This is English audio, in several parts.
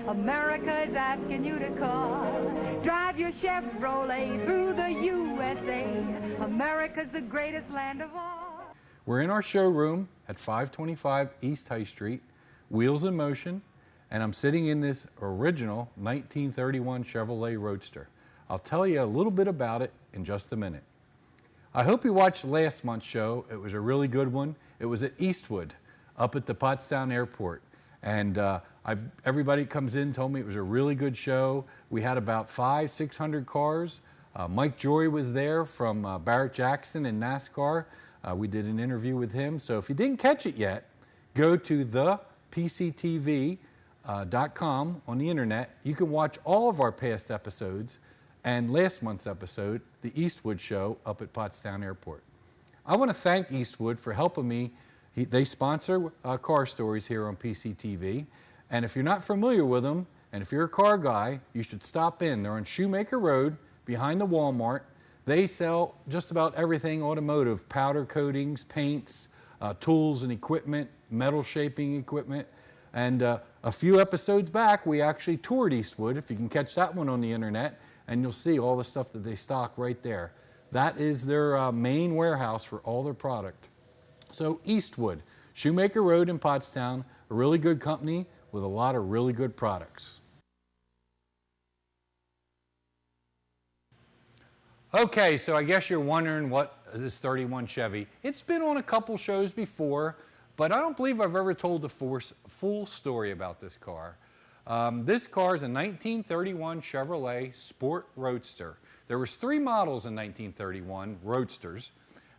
America is asking you to call. Drive your Chevrolet through the USA. America's the greatest land of all. We're in our showroom at 525 East High Street, Wheels in Motion, and I'm sitting in this original 1931 Chevrolet Roadster. I'll tell you a little bit about it in just a minute. I hope you watched last month's show. It was a really good one. It was at Eastwood, up at the Pottstown Airport. And everybody comes in told me it was a really good show. We had about 500-600 cars. Mike Jory was there from Barrett-Jackson in NASCAR. We did an interview with him. So if you didn't catch it yet, go to thepctv.com on the internet. You can watch all of our past episodes and last month's episode, the Eastwood show up at Pottstown Airport. I want to thank Eastwood for helping me. They sponsor car stories here on PCTV. And if you're not familiar with them, and if you're a car guy, you should stop in. They're on Shoemaker Road behind the Walmart. They sell just about everything automotive, powder coatings, paints, tools and equipment, metal shaping equipment. And a few episodes back, we actually toured Eastwood, if you can catch that one on the internet, and you'll see all the stuff that they stock right there. That is their main warehouse for all their product. So Eastwood, Shoemaker Road in Pottstown, a really good company with a lot of really good products. Okay, so I guess you're wondering what this 31 Chevy. It's been on a couple shows before, but I don't believe I've ever told the full story about this car. This car is a 1931 Chevrolet Sport Roadster. There was 3 models in 1931 Roadsters.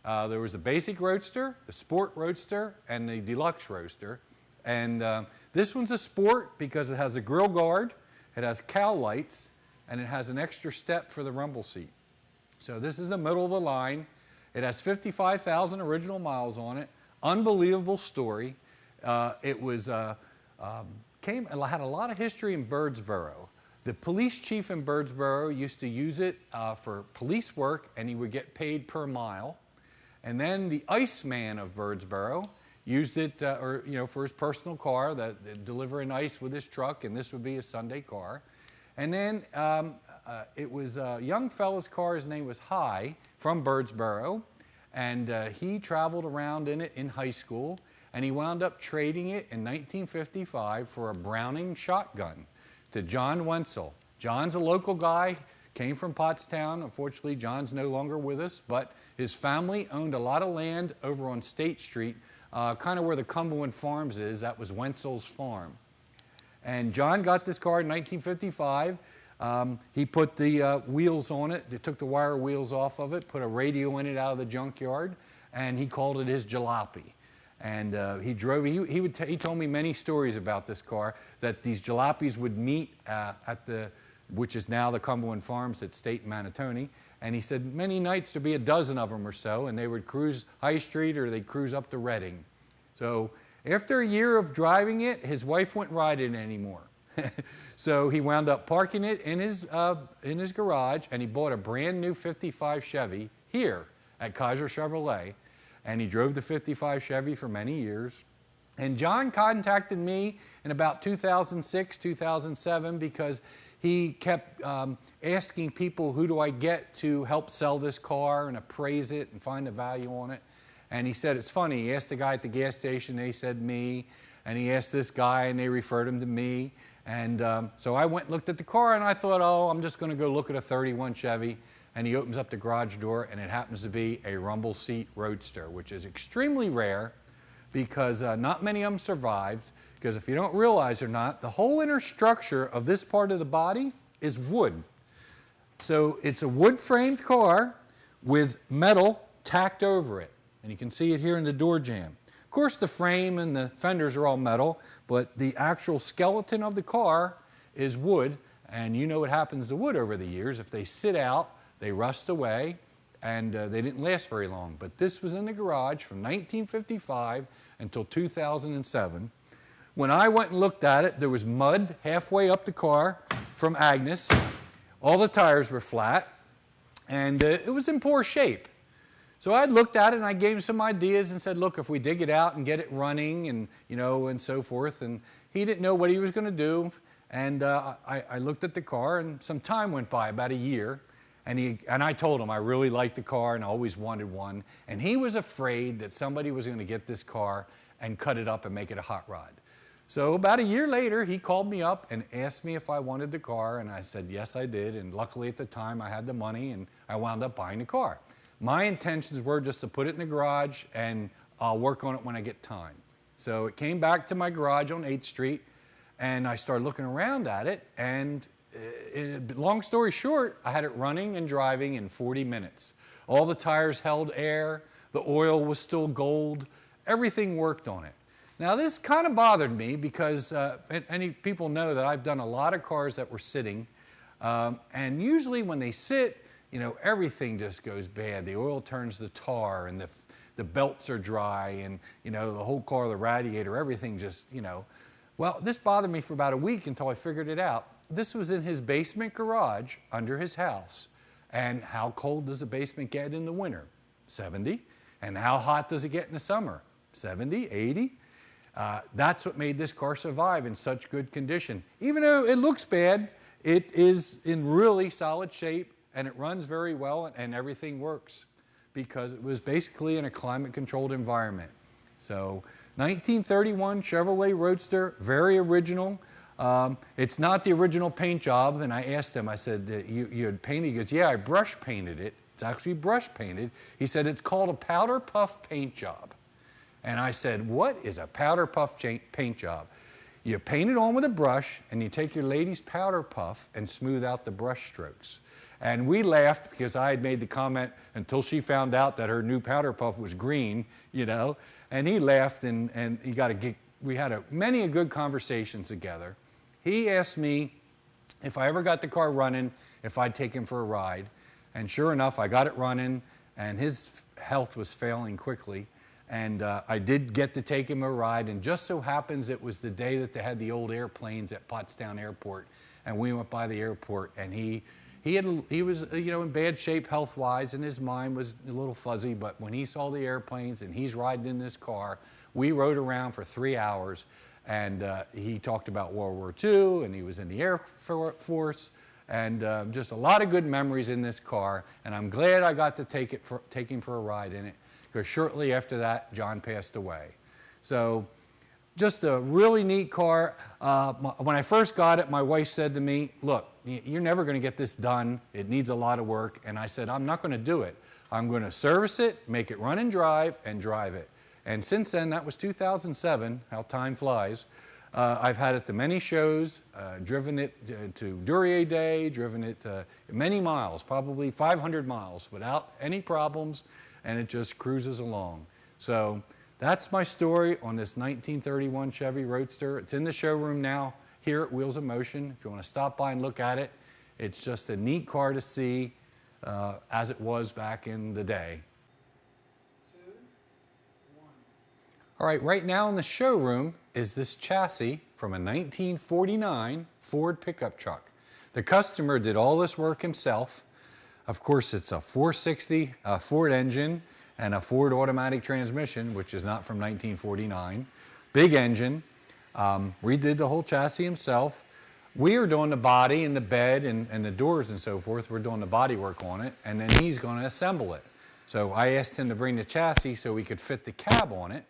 There was the basic Roadster, the Sport Roadster, and the Deluxe Roadster. And this one's a Sport because it has a grill guard, it has cowl lights, and it has an extra step for the rumble seat. So this is the middle of the line. It has 55,000 original miles on it. Unbelievable story. It had a lot of history in Birdsboro. The police chief in Birdsboro used to use it for police work, and he would get paid per mile. And then the Iceman of Birdsboro used it for his personal car, delivering ice with his truck, and this would be his Sunday car. And then it was a young fella's car. His name was High from Birdsboro, and he traveled around in it in high school, and he wound up trading it in 1955 for a Browning shotgun to John Wenzel. John's a local guy, came from Pottstown. Unfortunately, John's no longer with us, but his family owned a lot of land over on State Street, kind of where the Cumberland Farms is. That was Wenzel's farm. And John got this car in 1955. He put the wheels on it. They took the wire wheels off of it, put a radio in it out of the junkyard, and he called it his jalopy. And he drove. He told me many stories about this car, that these jalopies would meet at which is now the Cumberland Farms at State and Manatoni. And he said many nights there'd be a dozen of them or so, and they would cruise High Street or they'd cruise up to Reading. So after a year of driving it, his wife wouldn't ride it anymore. So he wound up parking it in his garage, and he bought a brand new 55 Chevy here at Kaiser Chevrolet. And he drove the 55 Chevy for many years. And John contacted me in about 2006, 2007, because he kept asking people, who do I get to help sell this car and appraise it and find the value on it? And he said, it's funny, he asked the guy at the gas station, they said me, and he asked this guy, and they referred him to me. And so I went and looked at the car, and I thought, oh, I'm just going to go look at a 31 Chevy. And he opens up the garage door, and it happens to be a rumble seat Roadster, which is extremely rare because not many of them survived. Because if you don't realize or not, the whole inner structure of this part of the body is wood. So it's a wood-framed car with metal tacked over it. And you can see it here in the door jamb. Of course, the frame and the fenders are all metal, but the actual skeleton of the car is wood. And you know what happens to wood over the years. If they sit out, they rust away, and they didn't last very long. But this was in the garage from 1955 until 2007. When I went and looked at it, there was mud halfway up the car from Agnes. All the tires were flat, and it was in poor shape. So I looked at it, and I gave him some ideas and said, look, if we dig it out and get it running and, and so forth. And he didn't know what he was going to do. And I looked at the car, and some time went by, about a year. And I told him I really liked the car and I always wanted one. And he was afraid that somebody was going to get this car and cut it up and make it a hot rod. So about a year later, he called me up and asked me if I wanted the car, and I said yes, I did. And luckily at the time I had the money, and I wound up buying the car. My intentions were just to put it in the garage, and I'll work on it when I get time. So it came back to my garage on 8th Street, and I started looking around at it, and long story short, I had it running and driving in 40 minutes. All the tires held air, the oil was still gold, everything worked on it. Now this kind of bothered me because people know that I've done a lot of cars that were sitting, and usually when they sit, you know, everything just goes bad. The oil turns to tar, and the belts are dry, and you know, the whole car, the radiator, everything just, you know. Well, this bothered me for about a week until I figured it out. This was in his basement garage under his house. And how cold does a basement get in the winter? 70. And how hot does it get in the summer? 70, 80. That's what made this car survive in such good condition. Even though it looks bad, it is in really solid shape, and it runs very well, and everything works because it was basically in a climate-controlled environment. So 1931 Chevrolet Roadster, very original. It's not the original paint job, and I asked him, I said, you had painted? He goes, yeah, I brush painted it. It's actually brush painted. He said, it's called a powder puff paint job. And I said, what is a powder puff paint job? You paint it on with a brush, and you take your lady's powder puff and smooth out the brush strokes. And we laughed because I had made the comment until she found out that her new powder puff was green, you know. And he laughed, and we had many good conversations together. He asked me if I ever got the car running, if I'd take him for a ride. And sure enough, I got it running, and his health was failing quickly. And I did get to take him a ride, and just so happens it was the day that they had the old airplanes at Pottstown Airport, and we went by the airport, and he was, you know, in bad shape health-wise, and his mind was a little fuzzy, but when he saw the airplanes and he's riding in this car, we rode around for 3 hours, and he talked about World War II, and he was in the Air Force, and just a lot of good memories in this car, and I'm glad I got to take him for a ride in it, because shortly after that, John passed away. So just a really neat car. When I first got it, my wife said to me, look, you're never going to get this done. It needs a lot of work. And I said, I'm not going to do it. I'm going to service it, make it run and drive it. And since then, that was 2007, how time flies. I've had it to many shows, driven it to Duryea Day, driven it many miles, probably 500 miles without any problems, and it just cruises along. So that's my story on this 1931 Chevy Roadster. It's in the showroom now here at Wheels of Motion. If you want to stop by and look at it, it's just a neat car to see as it was back in the day. 2, 1. All right, right now in the showroom is this chassis from a 1949 Ford pickup truck. The customer did all this work himself. Of course, it's a 460 Ford engine and a Ford automatic transmission, which is not from 1949. Big engine. Redid the whole chassis himself. We are doing the body and the bed and the doors and so forth. We're doing the body work on it, and then he's going to assemble it. So I asked him to bring the chassis so we could fit the cab on it,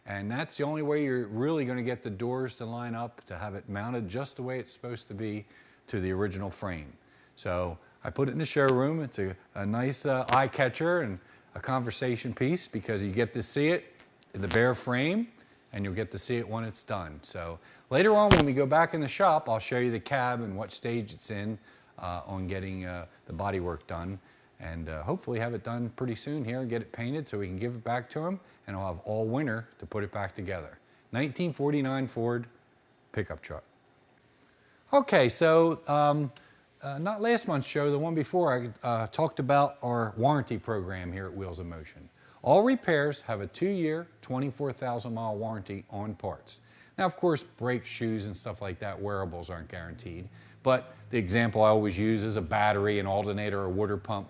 and that's the only way you're really going to get the doors to line up, to have it mounted just the way it's supposed to be to the original frame. So I put it in the showroom. It's a nice eye catcher and a conversation piece because you get to see it in the bare frame, and you'll get to see it when it's done. So later on when we go back in the shop, I'll show you the cab and what stage it's in on getting the body work done, and hopefully have it done pretty soon here and get it painted so we can give it back to him, and I'll have all winter to put it back together. 1949 Ford pickup truck. Okay, so not last month's show, the one before, I talked about our warranty program here at Wheels of Motion. All repairs have a 2-year, 24,000-mile warranty on parts. Now, of course, brakes, shoes, and stuff like that, wearables aren't guaranteed. But the example I always use is a battery, an alternator, or water pump.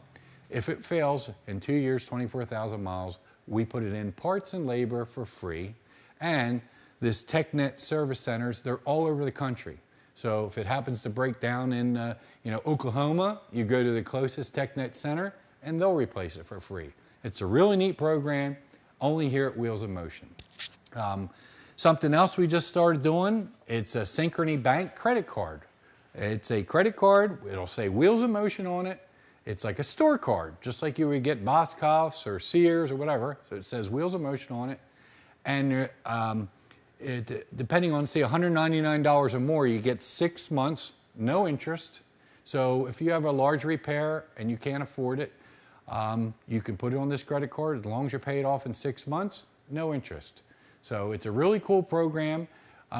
If it fails in 2 years, 24,000 miles, we put it in parts and labor for free. And this TechNet service centers, they're all over the country. So if it happens to break down in Oklahoma, you go to the closest TechNet center and they'll replace it for free. It's a really neat program, only here at Wheels of Motion. Something else we just started doing, it's a Synchrony Bank credit card. It's a credit card, it'll say Wheels of Motion on it. It's like a store card, just like you would get Boscov's or Sears or whatever. So it says Wheels of Motion on it. And depending on, say, $199 or more, you get 6 months, no interest. So if you have a large repair and you can't afford it, you can put it on this credit card as long as you pay it off in 6 months, no interest. So it's a really cool program.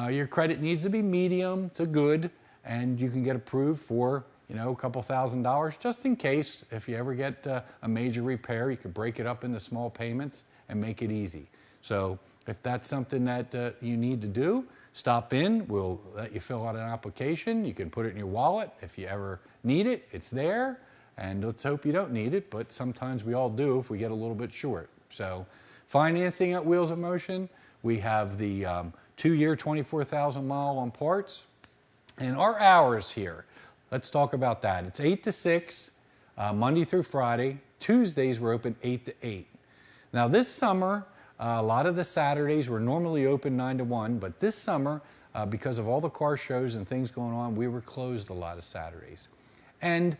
Your credit needs to be medium to good, and you can get approved for a couple $1,000 just in case if you ever get a major repair, you could break it up into small payments and make it easy. So if that's something that you need to do, stop in. We'll let you fill out an application. You can put it in your wallet. If you ever need it, it's there. And let's hope you don't need it, but sometimes we all do if we get a little bit short. So financing at Wheels of Motion, we have the 2-year, 24,000 mile on parts. And our hours here, let's talk about that. It's 8 to 6, Monday through Friday. Tuesdays we're open 8 to 8. Now this summer, a lot of the Saturdays were normally open 9 to 1, but this summer, because of all the car shows and things going on, we were closed a lot of Saturdays. And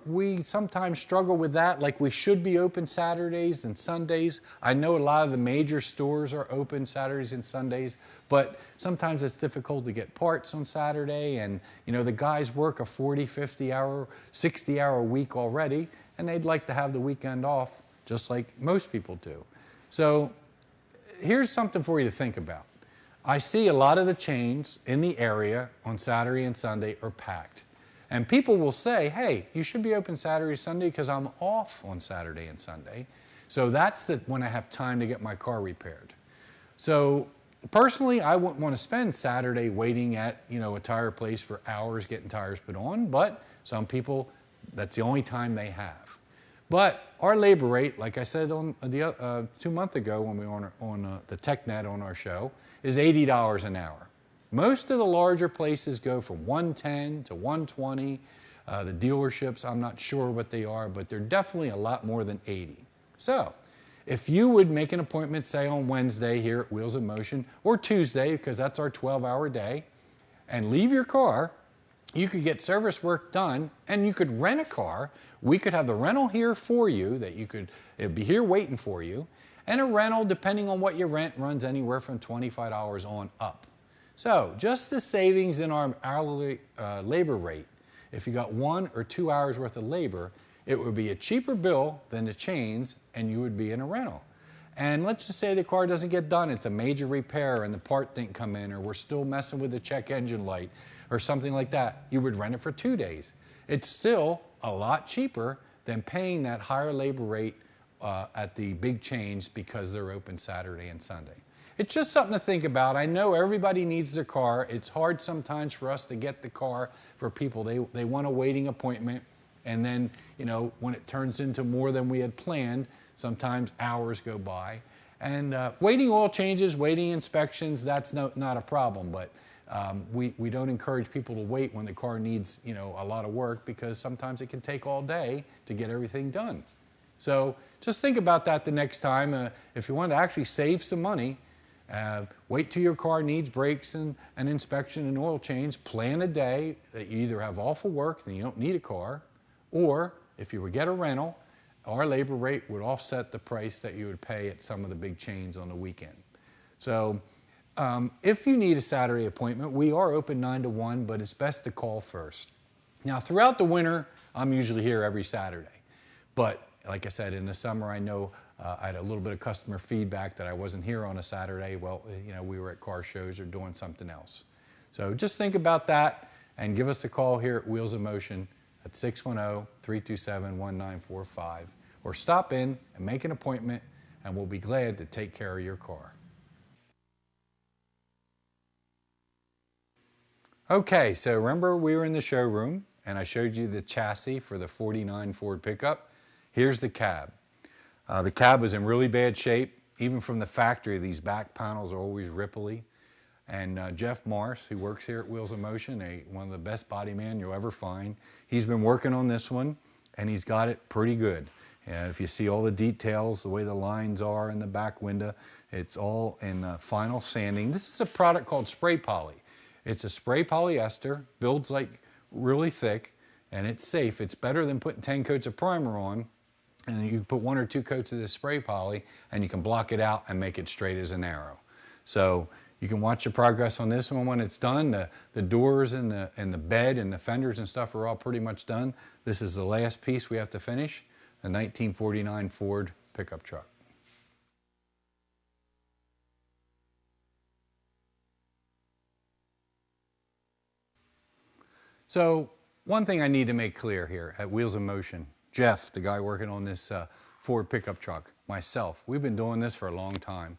we sometimes struggle with that, like we should be open Saturdays and Sundays. I know a lot of the major stores are open Saturdays and Sundays, but sometimes it's difficult to get parts on Saturday, and the guys work a 40, 50 hour, 60 hour week already, and they'd like to have the weekend off just like most people do. So here's something for you to think about. I see a lot of the chains in the area on Saturday and Sunday are packed. And people will say, hey, you should be open Saturday, Sunday because I'm off on Saturday and Sunday. So that's when I have time to get my car repaired. So personally, I wouldn't want to spend Saturday waiting at a tire place for hours getting tires put on, but some people, that's the only time they have. But our labor rate, like I said on 2 months ago when we were on the TechNet on our show, is $80 an hour. Most of the larger places go from $110 to $120. The dealerships, I'm not sure what they are, but they're definitely a lot more than $80. So if you would make an appointment, say on Wednesday here at Wheels of Motion, or Tuesday, because that's our 12-hour day, and leave your car, you could get service work done, and you could rent a car. We could have the rental here for you, it'd be here waiting for you. And a rental, depending on what you rent, runs anywhere from $25 on up. So just the savings in our hourly labor rate, if you got 1 or 2 hours worth of labor, it would be a cheaper bill than the chains, and you would be in a rental. And let's just say the car doesn't get done, it's a major repair and the part didn't come in, or we're still messing with the check engine light or something like that. You would rent it for 2 days. It's still a lot cheaper than paying that higher labor rate at the big chains because they're open Saturday and Sunday. It's just something to think about. I know everybody needs their car. It's hard sometimes for us to get the car for people. They want a waiting appointment, and then, when it turns into more than we had planned, sometimes hours go by. And waiting oil changes, waiting inspections, that's not a problem, but we don't encourage people to wait when the car needs, a lot of work, because sometimes it can take all day to get everything done. So just think about that the next time. If you want to actually save some money, wait till your car needs brakes and an inspection and oil change. Plan a day that you either have off of work, then you don't need a car, or if you would get a rental, our labor rate would offset the price that you would pay at some of the big chains on the weekend. So if you need a Saturday appointment, we are open 9 to 1, but it's best to call first. Now, throughout the winter, I'm usually here every Saturday. But like I said, in the summer, I know I had a little bit of customer feedback that I wasn't here on a Saturday. Well, we were at car shows or doing something else. So just think about that and give us a call here at Wheels of Motion at 610-327-1945, or stop in and make an appointment, and we'll be glad to take care of your car. Okay, so remember we were in the showroom and I showed you the chassis for the 49 Ford pickup. Here's the cab. The cab was in really bad shape. Even from the factory, these back panels are always ripply. And Jeff Morse, who works here at Wheels of Motion, one of the best body men you'll ever find, he's been working on this one, and he's got it pretty good. If you see all the details, the way the lines are in the back window, it's all in final sanding. This is a product called Spray Poly. It's a spray polyester, builds like really thick, and it's safe. It's better than putting 10 coats of primer on, and you put 1 or 2 coats of this spray poly, and you can block it out and make it straight as an arrow. So you can watch the progress on this one when it's done. The doors and the bed and the fenders and stuff are all pretty much done. This is the last piece we have to finish, the 1949 Ford pickup truck. So one thing I need to make clear here at Wheels of Motion, Jeff, the guy working on this Ford pickup truck, myself, we've been doing this for a long time.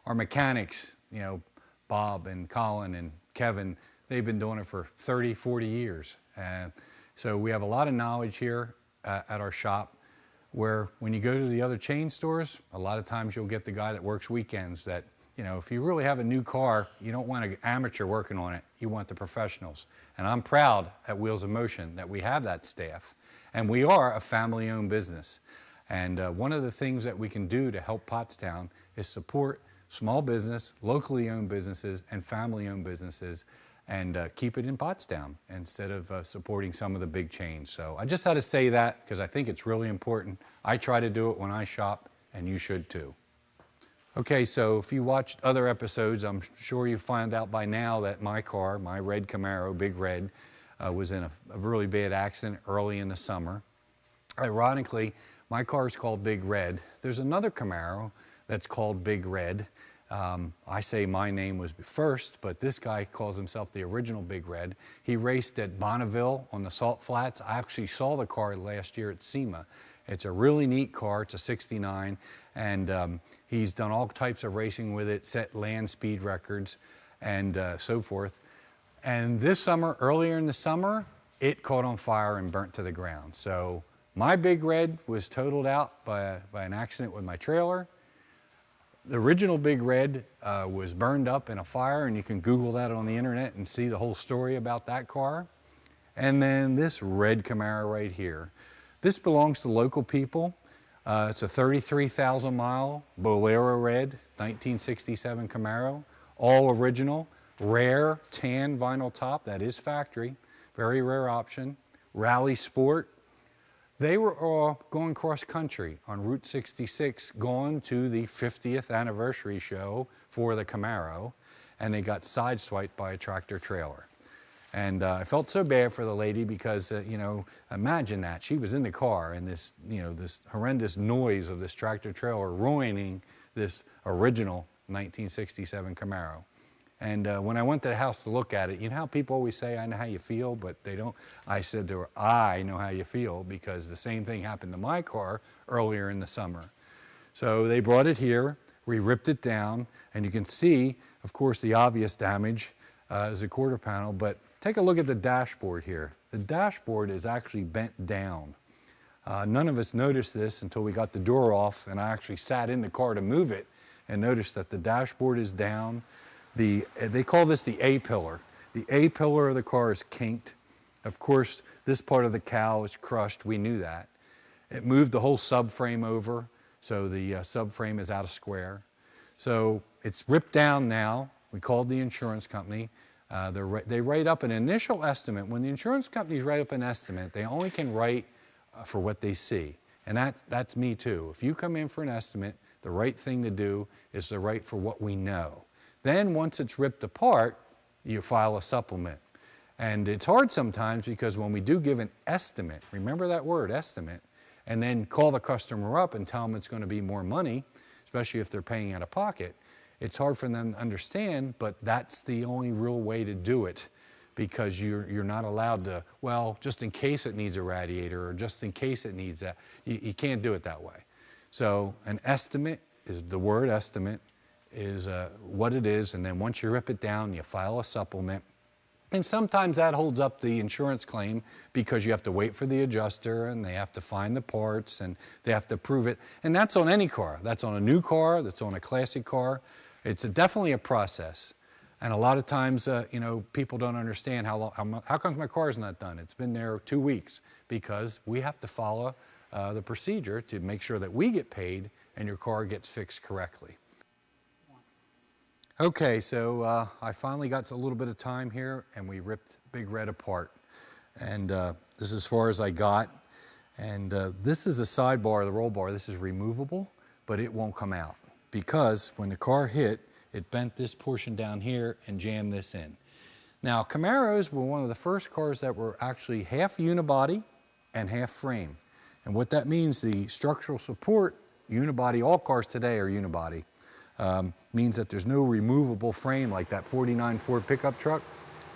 Our mechanics, you know, Bob and Colin and Kevin, they've been doing it for 30, 40 years. So we have a lot of knowledge here at our shop, where when you go to the other chain stores, a lot of times you'll get the guy that works weekends that, you know, if you really have a new car, you don't want an amateur working on it, you want the professionals. And I'm proud at Wheels of Motion that we have that staff. And we are a family-owned business. And one of the things that we can do to help Pottstown is support small business, locally owned businesses, and family-owned businesses, and keep it in Pottstown instead of supporting some of the big chains. So I just had to say that because I think it's really important. I try to do it when I shop, and you should too. Okay, so if you watched other episodes, I'm sure you find out by now that my car, my red Camaro, Big Red, was in a really bad accident early in the summer. Ironically, my car is called Big Red. There's another Camaro that's called Big Red. I say my name was first, but this guy calls himself the original Big Red. He raced at Bonneville on the Salt Flats. I actually saw the car last year at SEMA. It's a really neat car. It's a 69, and he's done all types of racing with it, set land speed records, and so forth. And this summer, earlier in the summer, it caught on fire and burnt to the ground. So my Big Red was totaled out by an accident with my trailer. The original Big Red was burned up in a fire, and you can Google that on the internet and see the whole story about that car. And then this red Camaro right here. This belongs to local people. It's a 33,000 mile Bolero Red 1967 Camaro, all original, rare tan vinyl top, that is factory, very rare option, Rally Sport. They were all going cross country on Route 66, going to the 50th anniversary show for the Camaro, and they got sideswiped by a tractor trailer. And I felt so bad for the lady because, you know, imagine that. She was in the car and this, you know, this horrendous noise of this tractor trailer ruining this original 1967 Camaro. And when I went to the house to look at it, you know how people always say, I know how you feel, but they don't. I said to her, I know how you feel, because the same thing happened to my car earlier in the summer. So they brought it here, we ripped it down, and you can see, of course, the obvious damage is a quarter panel, but take a look at the dashboard here. The dashboard is actually bent down. None of us noticed this until we got the door off, and I actually sat in the car to move it and noticed that the dashboard is down. They call this the A-pillar. The A-pillar of the car is kinked. Of course, this part of the cowl is crushed. We knew that. It moved the whole subframe over, so the subframe is out of square. So it's ripped down now. We called the insurance company. They write up an initial estimate. When the insurance companies write up an estimate, they only can write for what they see. And that's me too. If you come in for an estimate, the right thing to do is to write for what we know. Then once it's ripped apart, you file a supplement. And it's hard sometimes because when we do give an estimate, remember that word, estimate, and then call the customer up and tell them it's going to be more money, especially if they're paying out of pocket, it's hard for them to understand, but that's the only real way to do it, because you're not allowed to, well, just in case it needs a radiator or just in case it needs that. You can't do it that way. So an estimate is the word estimate, is what it is, and then once you rip it down, you file a supplement. And sometimes that holds up the insurance claim because you have to wait for the adjuster and they have to find the parts and they have to prove it. And that's on any car. That's on a new car, that's on a classic car. It's definitely a process. And a lot of times, you know, people don't understand how come my car's not done? It's been there 2 weeks, because we have to follow the procedure to make sure that we get paid and your car gets fixed correctly. Okay, so I finally got a little bit of time here, and we ripped Big Red apart. And this is as far as I got. And this is the sidebar, the roll bar. This is removable, but it won't come out, because when the car hit, it bent this portion down here and jammed this in. Now, Camaros were one of the first cars that were actually half unibody and half frame. And what that means, the structural support, unibody, all cars today are unibody, means that there's no removable frame like that 49 Ford pickup truck.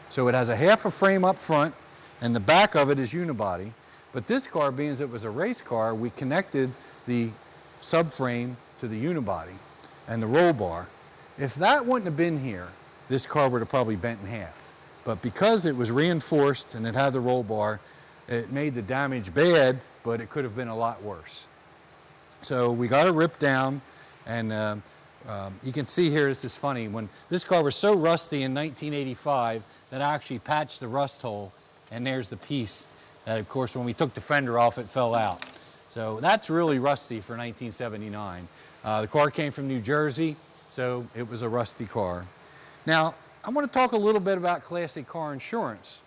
So it has a half a frame up front, and the back of it is unibody. But this car, being as it was a race car, we connected the subframe to the unibody and the roll bar. If that wouldn't have been here, this car would have probably bent in half. But because it was reinforced and it had the roll bar, it made the damage bad, but it could have been a lot worse. So we got it ripped down, and you can see here, this is funny, when this car was so rusty in 1985 that I actually patched the rust hole, and there's the piece that, of course, when we took the fender off, it fell out. So that's really rusty for 1979. The car came from New Jersey, so it was a rusty car. Now, I want to talk a little bit about classic car insurance.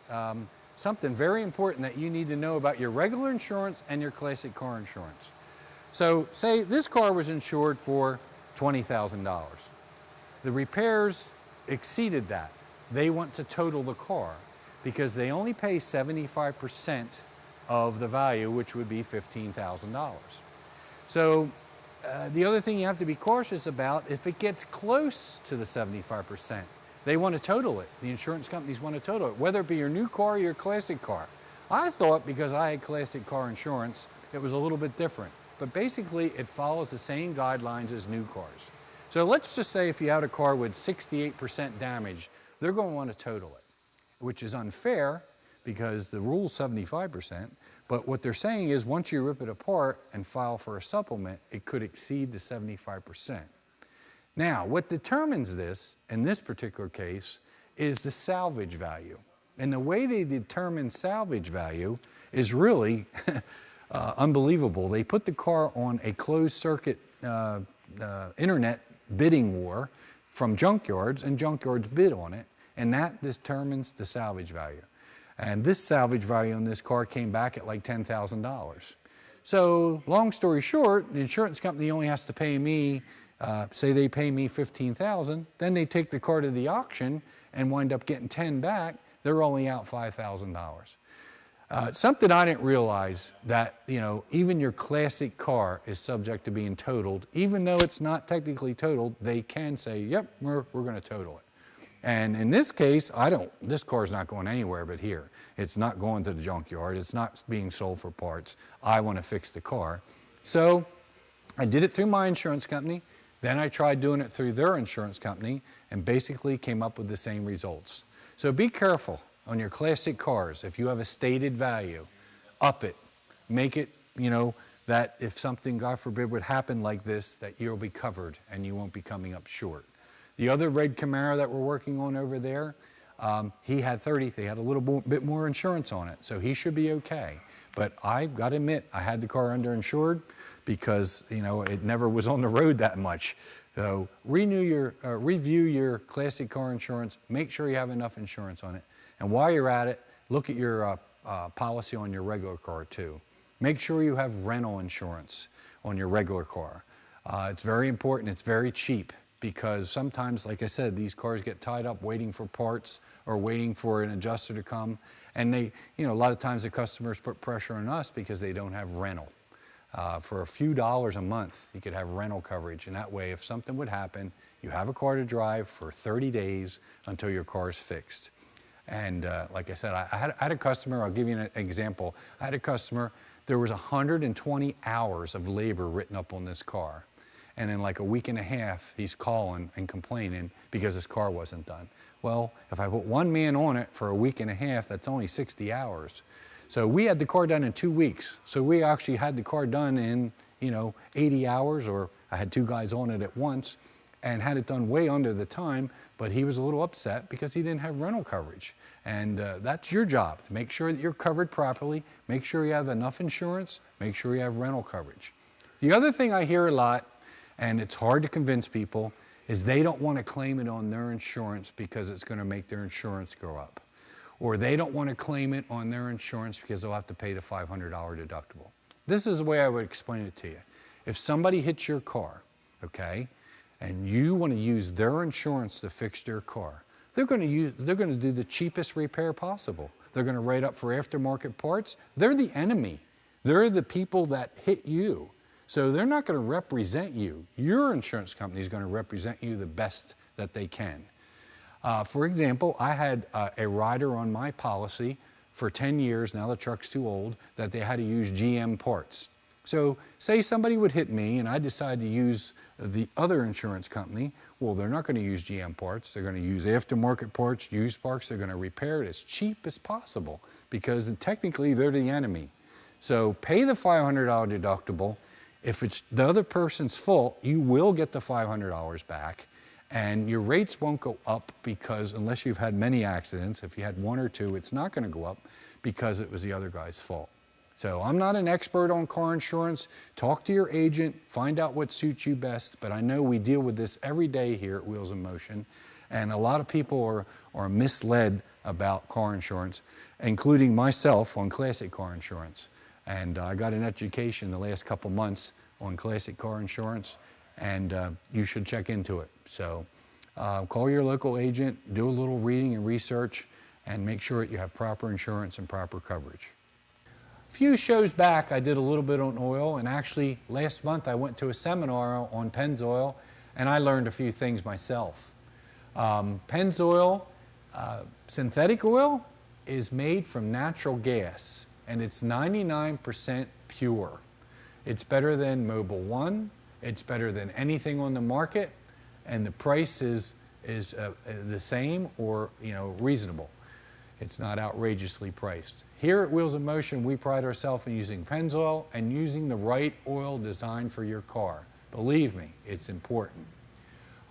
Something very important that you need to know about your regular insurance and your classic car insurance. So, say this car was insured for $20,000. The repairs exceeded that. They want to total the car because they only pay 75% of the value, which would be $15,000. So, the other thing you have to be cautious about, if it gets close to the 75%, they want to total it. The insurance companies want to total it, whether it be your new car or your classic car. I thought because I had classic car insurance, it was a little bit different. But basically, it follows the same guidelines as new cars. So let's just say if you had a car with 68% damage, they're going to want to total it, which is unfair because the rule is 75%. But what they're saying is once you rip it apart and file for a supplement, it could exceed the 75%. Now, what determines this, in this particular case, is the salvage value. And the way they determine salvage value is really unbelievable. They put the car on a closed circuit internet bidding war from junkyards, and junkyards bid on it, and that determines the salvage value. And this salvage value on this car came back at like $10,000. So, long story short, the insurance company only has to pay me, say they pay me $15,000, then they take the car to the auction and wind up getting 10 back, they're only out $5,000. Something I didn't realize that, you know, even your classic car is subject to being totaled. Even though it's not technically totaled, they can say, yep, we're going to total it. And in this case, this car's not going anywhere but here. It's not going to the junkyard. It's not being sold for parts. I want to fix the car. So I did it through my insurance company. Then I tried doing it through their insurance company and basically came up with the same results. So be careful on your classic cars. If you have a stated value, up it. Make it, you know, that if something, God forbid, would happen like this, that you'll be covered and you won't be coming up short. The other red Camaro that we're working on over there, he had he had a little bit more insurance on it, so he should be okay. But I've got to admit, I had the car underinsured because, you know, it never was on the road that much. So review your classic car insurance, make sure you have enough insurance on it. And while you're at it, look at your policy on your regular car too. Make sure you have rental insurance on your regular car. It's very important, it's very cheap. Because sometimes, like I said, these cars get tied up waiting for parts or waiting for an adjuster to come. And they, you know, a lot of times the customers put pressure on us because they don't have rental. For a few dollars a month, you could have rental coverage. And that way, if something would happen, you have a car to drive for 30 days until your car is fixed. And like I said, I had a customer, I'll give you an example. I had a customer, there was 120 hours of labor written up on this car. And in like a week and a half, he's calling and complaining because his car wasn't done. Well, if I put one man on it for a week and a half, that's only 60 hours. So we had the car done in 2 weeks. So we actually had the car done in, you know, 80 hours, or I had 2 guys on it at once. and had it done way under the time, but he was a little upset because he didn't have rental coverage. And that's your job, to make sure that you're covered properly, make sure you have enough insurance, make sure you have rental coverage. The other thing I hear a lot, and it's hard to convince people, is they don't want to claim it on their insurance because it's going to make their insurance go up. Or they don't want to claim it on their insurance because they'll have to pay the $500 deductible. This is the way I would explain it to you. If somebody hits your car, okay, and you want to use their insurance to fix their car, they're going to do the cheapest repair possible. They're going to write up for aftermarket parts. They're the enemy. They're the people that hit you. So they're not going to represent you. Your insurance company is going to represent you the best that they can. For example, I had a rider on my policy for 10 years, now the truck's too old, that they had to use GM parts. So say somebody would hit me and I decide to use the other insurance company. Well, they're not going to use GM parts. They're going to use aftermarket parts, used parts. They're going to repair it as cheap as possible because technically they're the enemy. So pay the $500 deductible. If it's the other person's fault, you will get the $500 back. And your rates won't go up because, unless you've had many accidents, if you had one or two, it's not going to go up because it was the other guy's fault. So I'm not an expert on car insurance. Talk to your agent, find out what suits you best. But I know we deal with this every day here at Wheels in Motion. And a lot of people are misled about car insurance, including myself on classic car insurance. And I got an education the last couple months on classic car insurance, and you should check into it. So call your local agent, do a little reading and research, and make sure that you have proper insurance and proper coverage. A few shows back, I did a little bit on oil, and actually last month I went to a seminar on Pennzoil, and I learned a few things myself. Pennzoil, synthetic oil, is made from natural gas, and it's 99% pure. It's better than Mobil 1, it's better than anything on the market, and the price is the same or reasonable. It's not outrageously priced. Here at Wheels in Motion, we pride ourselves in using Pennzoil and using the right oil designed for your car. Believe me, it's important.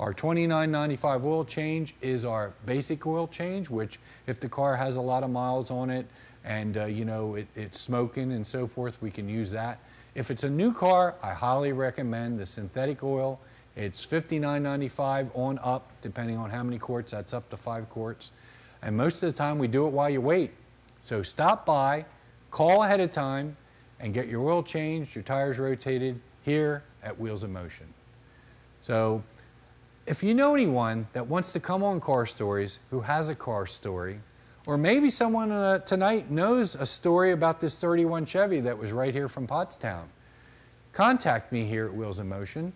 Our $29.95 oil change is our basic oil change, which if the car has a lot of miles on it and it's smoking and so forth, we can use that. If it's a new car, I highly recommend the synthetic oil. It's $59.95 on up, depending on how many quarts. That's up to 5 quarts. And most of the time, we do it while you wait. So stop by, call ahead of time, and get your oil changed, your tires rotated here at Wheels in Motion. So if you know anyone that wants to come on Car Stories who has a car story, or maybe someone tonight knows a story about this 31 Chevy that was right here from Pottstown, contact me here at Wheels in Motion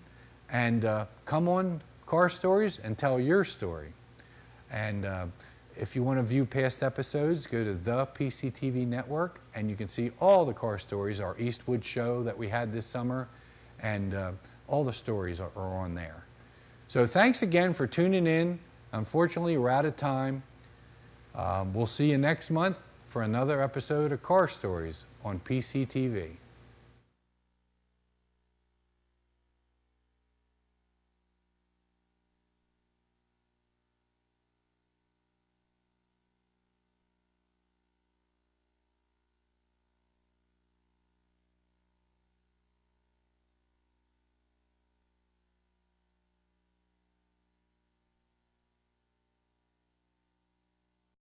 and come on Car Stories and tell your story. And if you want to view past episodes, go to the PCTV network and you can see all the car stories, our Eastwood show that we had this summer, and all the stories are on there. So thanks again for tuning in. Unfortunately, we're out of time. We'll see you next month for another episode of Car Stories on PCTV.